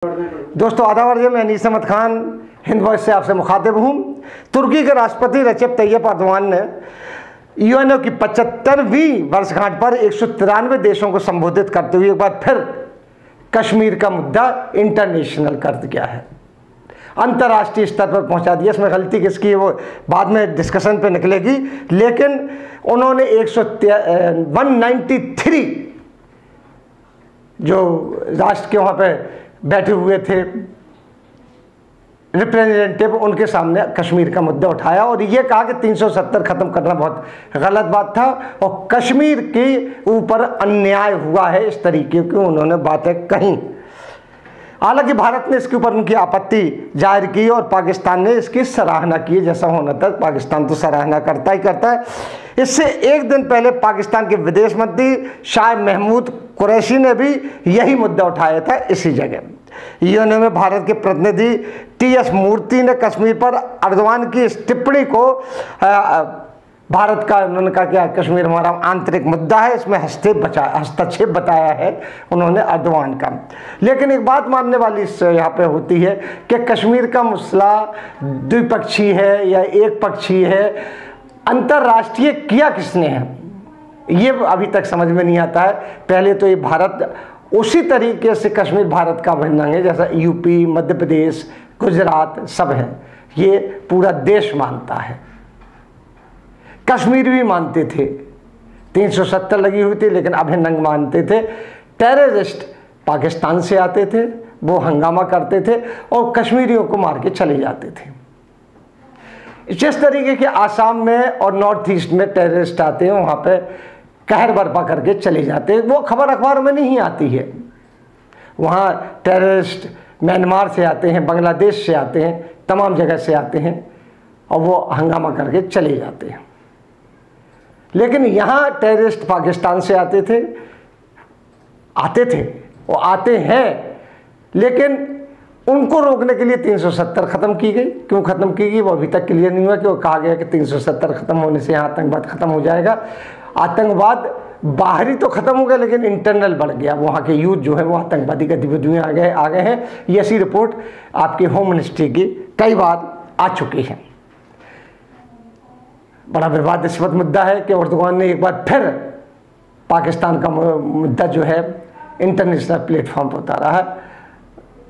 दोस्तों आदाब, मैं अनीस अहमद खान हिंद वॉइस से आपसे मुखातिब हूँ। तुर्की के राष्ट्रपति रजब तैयब अर्दवान ने यूएनओ की 75वीं वर्षगांठ पर 193 देशों को संबोधित करते हुए एक बार फिर कश्मीर का मुद्दा इंटरनेशनल कर दिया है, अंतर्राष्ट्रीय स्तर पर पहुंचा दिया। इसमें गलती किसकी है वो बाद में डिस्कशन पे निकलेगी, लेकिन उन्होंने 193 जो राष्ट्र के वहाँ पे बैठे हुए थे रिप्रेजेंटेटिव, उनके सामने कश्मीर का मुद्दा उठाया और ये कहा कि 370 ख़त्म करना बहुत गलत बात था और कश्मीर के ऊपर अन्याय हुआ है, इस तरीके की उन्होंने बातें कहीं। हालांकि भारत ने इसके ऊपर उनकी आपत्ति जाहिर की और पाकिस्तान ने इसकी सराहना की। जैसा होना था, पाकिस्तान तो सराहना करता ही करता है। इससे एक दिन पहले पाकिस्तान के विदेश मंत्री शाह महमूद कुरैशी ने भी यही मुद्दा उठाया था इसी जगह। यूएनओ में भारत के प्रतिनिधि टीएस मूर्ति ने कश्मीर पर अर्दवान की इस टिप्पणी को भारत का, उन्होंने कहा कि कश्मीर हमारा आंतरिक मुद्दा है, इसमें हस्तक्षेप बताया है उन्होंने अर्दवान का। लेकिन एक बात मानने वाली यहाँ पे होती है कि कश्मीर का मसला द्विपक्षीय है या एक पक्षीय है, अंतर्राष्ट्रीय किया किसने है, ये अभी तक समझ में नहीं आता है। पहले तो ये भारत उसी तरीके से कश्मीर भारत का अभिन्न अंग है जैसा यूपी, मध्य प्रदेश, गुजरात सब है, ये पूरा देश मानता है। कश्मीर भी मानते थे, 370 लगी हुई थी लेकिन अभिन्न अंग मानते थे। टेररिस्ट पाकिस्तान से आते थे, वो हंगामा करते थे और कश्मीरियों को मार के चले जाते थे। जिस तरीके के आसाम में और नॉर्थ ईस्ट में टेररिस्ट आते हैं, वहाँ पे कहर बर्पा करके चले जाते हैं, वो खबर अखबार में नहीं आती है। वहाँ टेररिस्ट म्यांमार से आते हैं, बांग्लादेश से आते हैं, तमाम जगह से आते हैं और वो हंगामा करके चले जाते हैं। लेकिन यहाँ टेररिस्ट पाकिस्तान से आते थे वो आते हैं, लेकिन उनको रोकने के लिए 370 ख़त्म की गई। क्यों ख़त्म की गई वो अभी तक क्लियर नहीं हुआ कि वो कहा गया कि 370 ख़त्म होने से यहाँ आतंकवाद ख़त्म हो जाएगा। आतंकवाद बाहरी तो ख़त्म हो गया लेकिन इंटरनल बढ़ गया, वहाँ के यूथ जो है वो आतंकवादी गतिविधियों आ गए हैं। ये ऐसी रिपोर्ट आपकी होम मिनिस्ट्री की कई बार आ चुकी है। बड़ा विवादास्पद मुद्दा है कि अर्दवान ने एक बार फिर पाकिस्तान का मुद्दा जो है इंटरनेशनल प्लेटफॉर्म पर उतारा है,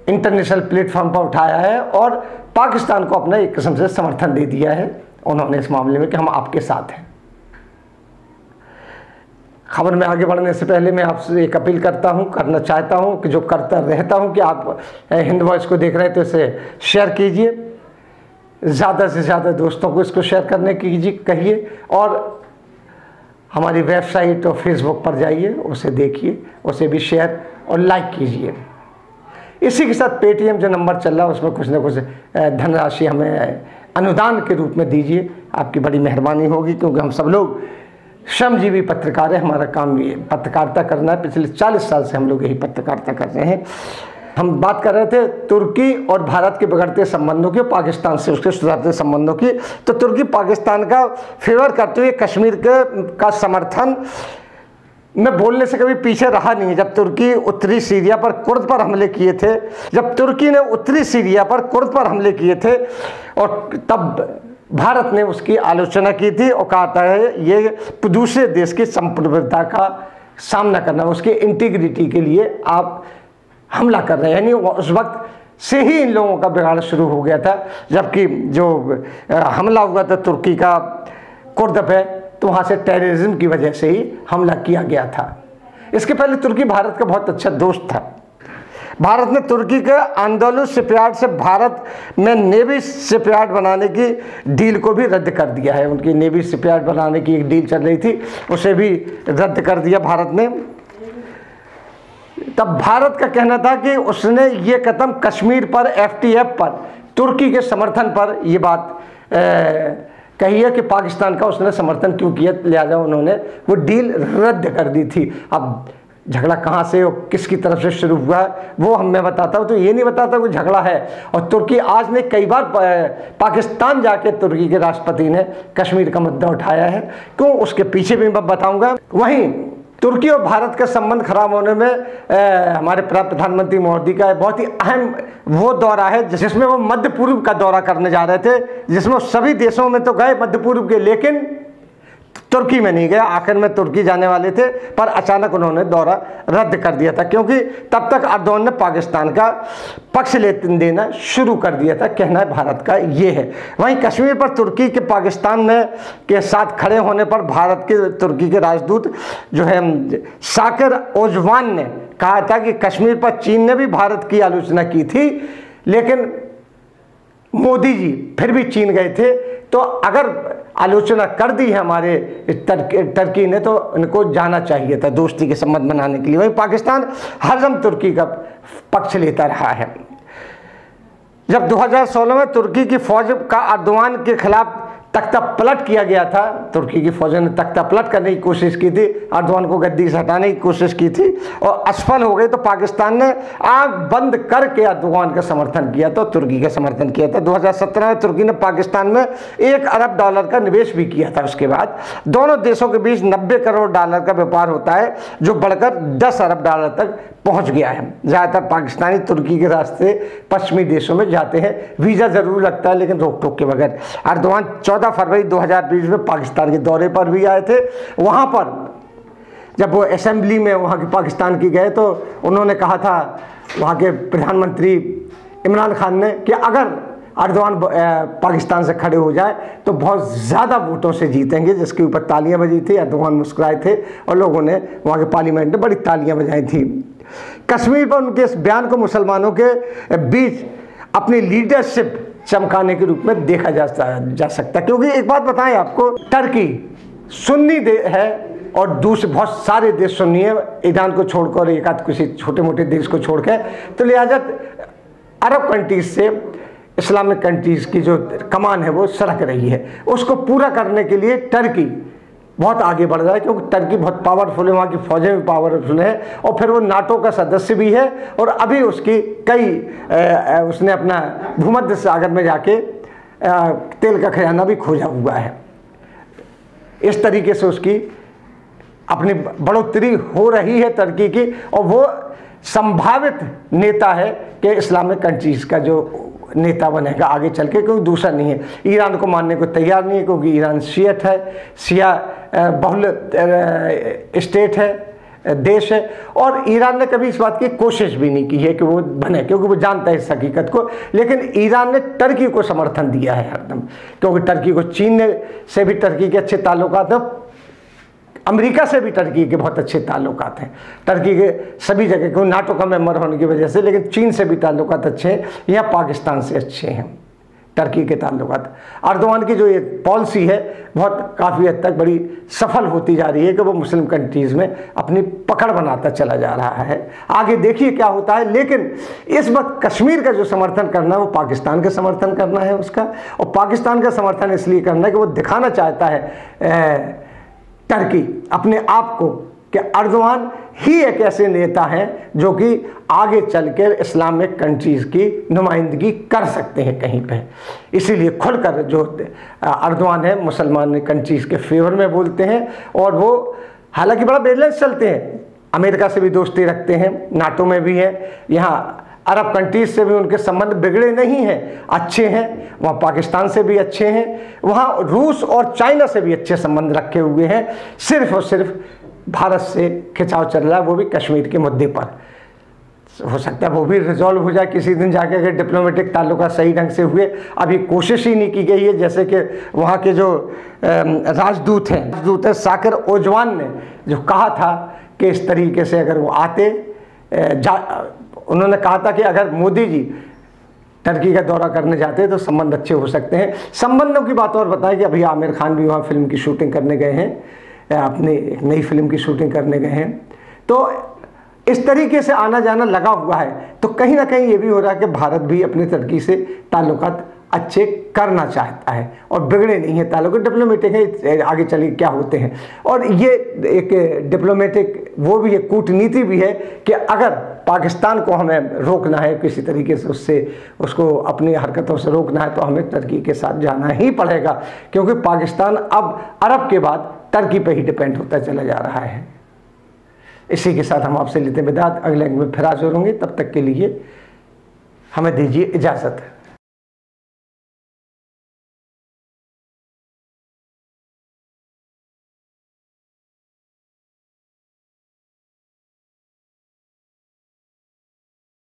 इंटरनेशनल प्लेटफॉर्म पर उठाया है और पाकिस्तान को अपना एक किस्म से समर्थन दे दिया है उन्होंने इस मामले में कि हम आपके साथ हैं। खबर में आगे बढ़ने से पहले मैं आपसे एक अपील करना चाहता हूं कि जो करता रहता हूं कि आप हिंद वॉइस को देख रहे हैं तो इसे शेयर कीजिए, ज़्यादा से ज़्यादा दोस्तों को इसको शेयर करने की कहिए और हमारी वेबसाइट और फेसबुक पर जाइए, उसे देखिए, उसे भी शेयर और लाइक कीजिए। इसी के साथ पेटीएम जो नंबर चल रहा है उसमें कुछ ना कुछ धनराशि हमें अनुदान के रूप में दीजिए, आपकी बड़ी मेहरबानी होगी, क्योंकि हम सब लोग श्रमजीवी पत्रकार हैं, हमारा काम ये पत्रकारिता करना है। पिछले 40 साल से हम लोग यही पत्रकारिता कर रहे हैं। हम बात कर रहे थे तुर्की और भारत के बिगड़ते संबंधों की, पाकिस्तान से उसके सुधरते संबंधों की। तो तुर्की पाकिस्तान का फेवर करते हुए कश्मीर का समर्थन में बोलने से कभी पीछे रहा नहीं है। जब तुर्की उत्तरी सीरिया पर कुर्द पर हमले किए थे, जब तुर्की ने उत्तरी सीरिया पर कुर्द पर हमले किए थे और तब भारत ने उसकी आलोचना की थी और कहा था ये दूसरे देश की संप्रभुता का सामना करना, उसके इंटीग्रिटी के लिए आप हमला कर रहे हैं। यानी उस वक्त से ही इन लोगों का बिगाड़ शुरू हो गया था। जबकि जो हमला हुआ था तुर्की का कुर्द पे, तो वहाँ से टेररिज्म की वजह से ही हमला किया गया था। इसके पहले तुर्की भारत का बहुत अच्छा दोस्त था। भारत ने तुर्की के आंदोलन शिपयार्ड से भारत में नेवी शिपयार्ड बनाने की डील को भी रद्द कर दिया है। उनकी नेवी शिपयार्ड बनाने की एक डील चल रही थी, उसे भी रद्द कर दिया भारत ने। तब भारत का कहना था कि उसने ये कदम कश्मीर पर, एफटीएफ पर, तुर्की के समर्थन पर ये बात कही है कि पाकिस्तान का उसने समर्थन क्यों किया, लिहाजा उन्होंने वो डील रद्द कर दी थी। अब झगड़ा कहाँ से और किसकी तरफ से शुरू हुआ है वो मैं बताता हूँ, तो ये नहीं बताता कोई झगड़ा है। और तुर्की आज ने कई बार पाकिस्तान जाके तुर्की के राष्ट्रपति ने कश्मीर का मुद्दा उठाया है, क्यों उसके पीछे भी मैं बताऊँगा। वहीं तुर्की और भारत का संबंध खराब होने में हमारे प्रधानमंत्री मोदी का बहुत ही अहम वो दौरा है जिसमें वो मध्य पूर्व का दौरा करने जा रहे थे, जिसमें सभी देशों में तो गए मध्य पूर्व के, लेकिन तुर्की में नहीं गए। आखिर में तुर्की जाने वाले थे पर अचानक उन्होंने दौरा रद्द कर दिया था, क्योंकि तब तक अर्दोगन ने पाकिस्तान का पक्ष लेना शुरू कर दिया था। कहना है भारत का ये है। वहीं कश्मीर पर तुर्की के पाकिस्तान में के साथ खड़े होने पर भारत के तुर्की के राजदूत जो है साकिर ओजवान ने कहा था कि कश्मीर पर चीन ने भी भारत की आलोचना की थी, लेकिन मोदी जी फिर भी चीन गए थे। तो अगर आलोचना कर दी है हमारे टर्की ने तो इनको जाना चाहिए था दोस्ती के संबंध बनाने के लिए। वहीं पाकिस्तान हरदम तुर्की का पक्ष लेता रहा है। जब 2016 में तुर्की की फौज का अर्दोगन के खिलाफ तख्ता पलट किया गया था, तुर्की की फौज ने तख्ता पलट करने की कोशिश की थी, अर्दोगन को गद्दी से हटाने की कोशिश की थी और असफल हो गई, तो पाकिस्तान ने आंख बंद करके अर्दोगन का समर्थन किया था, तुर्की का समर्थन किया था। 2017 में तुर्की ने पाकिस्तान में $1 अरब का निवेश भी किया था। उसके बाद दोनों देशों के बीच $90 करोड़ का व्यापार होता है, जो बढ़कर $10 अरब तक पहुंच गया है। ज़्यादातर पाकिस्तानी तुर्की के रास्ते पश्चिमी देशों में जाते हैं, वीज़ा ज़रूर लगता है लेकिन रोक टोक के बगैर। अर्दोगन 14 फरवरी 2020 में पाकिस्तान के दौरे पर भी आए थे। वहाँ पर जब वो असेंबली में वहाँ के पाकिस्तान की गए तो उन्होंने कहा था वहाँ के प्रधानमंत्री इमरान खान ने कि अगर अर्दोगन पाकिस्तान से खड़े हो जाए तो बहुत ज़्यादा वोटों से जीतेंगे, जिसके ऊपर तालियां बजी थी। अर्दोगन मुस्कुराए थे और लोगों ने वहाँ के पार्लियामेंट में बड़ी तालियां बजाई थी। कश्मीर पर उनके इस बयान को मुसलमानों के बीच अपनी लीडरशिप चमकाने के रूप में देखा जा सकता है, क्योंकि एक बात बताएं आपको, टर्की सुन्नी है और दूसरे बहुत सारे देश सुन्नी है, ईरान को छोड़कर, एक आध किसी छोटे मोटे देश को छोड़कर, तो लिहाजा अरब कंट्रीज से इस्लामिक कंट्रीज़ की जो कमान है वो सरक रही है। उसको पूरा करने के लिए टर्की बहुत आगे बढ़ रहा है, क्योंकि टर्की बहुत पावरफुल है, वहाँ की फौजें भी पावरफुल है और फिर वो नाटो का सदस्य भी है और अभी उसकी उसने अपना भूमध्य सागर में जाके तेल का खजाना भी खोजा हुआ है। इस तरीके से उसकी अपनी बढ़ोतरी हो रही है टर्की की, और वो संभावित नेता है कि इस्लामिक कंट्रीज़ का जो नेता बनेगा आगे चल के, क्योंकि दूसरा नहीं है। ईरान को मानने को तैयार नहीं है, क्योंकि ईरान शियत है, शिया बहुल स्टेट है, देश है, और ईरान ने कभी इस बात की कोशिश भी नहीं की है कि वो बने, क्योंकि वो जानता है इस हकीकत को। लेकिन ईरान ने टर्की को समर्थन दिया है हरदम, क्योंकि टर्की को चीन से भी टर्की के अच्छे ताल्लुकात हैं, अमेरिका से भी टर्की के बहुत अच्छे ताल्लुकात हैं, टर्की के सभी जगह, क्योंकि नाटो का मेंबर होने की वजह से, लेकिन चीन से भी ताल्लुकात अच्छे हैं, या पाकिस्तान से अच्छे हैं टर्की के ताल्लुकात। अर्दोगन की जो ये पॉलिसी है बहुत काफ़ी हद तक बड़ी सफल होती जा रही है कि वो मुस्लिम कंट्रीज़ में अपनी पकड़ बनाता चला जा रहा है। आगे देखिए क्या होता है, लेकिन इस वक्त कश्मीर का जो समर्थन करना है वो पाकिस्तान का समर्थन करना है उसका, और पाकिस्तान का समर्थन इसलिए करना है कि वो दिखाना चाहता है टर्की अपने आप को कि अर्दोगन ही एक ऐसे नेता हैं जो कि आगे चलकर इस्लामिक कंट्रीज़ की नुमाइंदगी कर सकते हैं कहीं पे। इसीलिए खुलकर जो अर्दोगन है मुसलमान कंट्रीज़ के फेवर में बोलते हैं, और वो हालांकि बड़ा बैलेंस चलते हैं, अमेरिका से भी दोस्ती रखते हैं, नाटो में भी है, यहाँ अरब कंट्रीज से भी उनके संबंध बिगड़े नहीं हैं, अच्छे हैं, वहाँ पाकिस्तान से भी अच्छे हैं, वहाँ रूस और चाइना से भी अच्छे संबंध रखे हुए हैं। सिर्फ और सिर्फ भारत से खिंचाव चल रहा है, वो भी कश्मीर के मुद्दे पर। हो सकता है वो भी रिजॉल्व हो जाए किसी दिन जाके, अगर डिप्लोमेटिक ताल्लुकात सही ढंग से हुए। अभी कोशिश ही नहीं की गई है, जैसे कि वहाँ के जो राजदूत हैं साकिर ओजवान ने जो कहा था कि इस तरीके से अगर वो आते उन्होंने कहा था कि अगर मोदी जी टर्की का दौरा करने जाते हैं तो संबंध अच्छे हो सकते हैं। संबंधों की बात और बताएं कि अभी आमिर खान भी वहाँ फिल्म की शूटिंग करने गए हैं, अपनी एक नई फिल्म की शूटिंग करने गए हैं, तो इस तरीके से आना जाना लगा हुआ है। तो कहीं ना कहीं ये भी हो रहा है कि भारत भी अपने टर्की से ताल्लुकात अच्छे करना चाहता है और बिगड़े नहीं है ताल्लुक, डिप्लोमेटिक है, आगे चलिए क्या होते हैं। और ये एक डिप्लोमेटिक वो भी है, कूटनीति भी है कि अगर पाकिस्तान को हमें रोकना है किसी तरीके से, उसको अपनी हरकतों से रोकना है, तो हमें टर्की के साथ जाना ही पड़ेगा, क्योंकि पाकिस्तान अब अरब के बाद टर्की पे ही डिपेंड होता चला जा रहा है। इसी के साथ हम आपसे लेते हैं विदा। अगले अंक में फिर हाजिर होंगे, तब तक के लिए हमें दीजिए इजाज़त।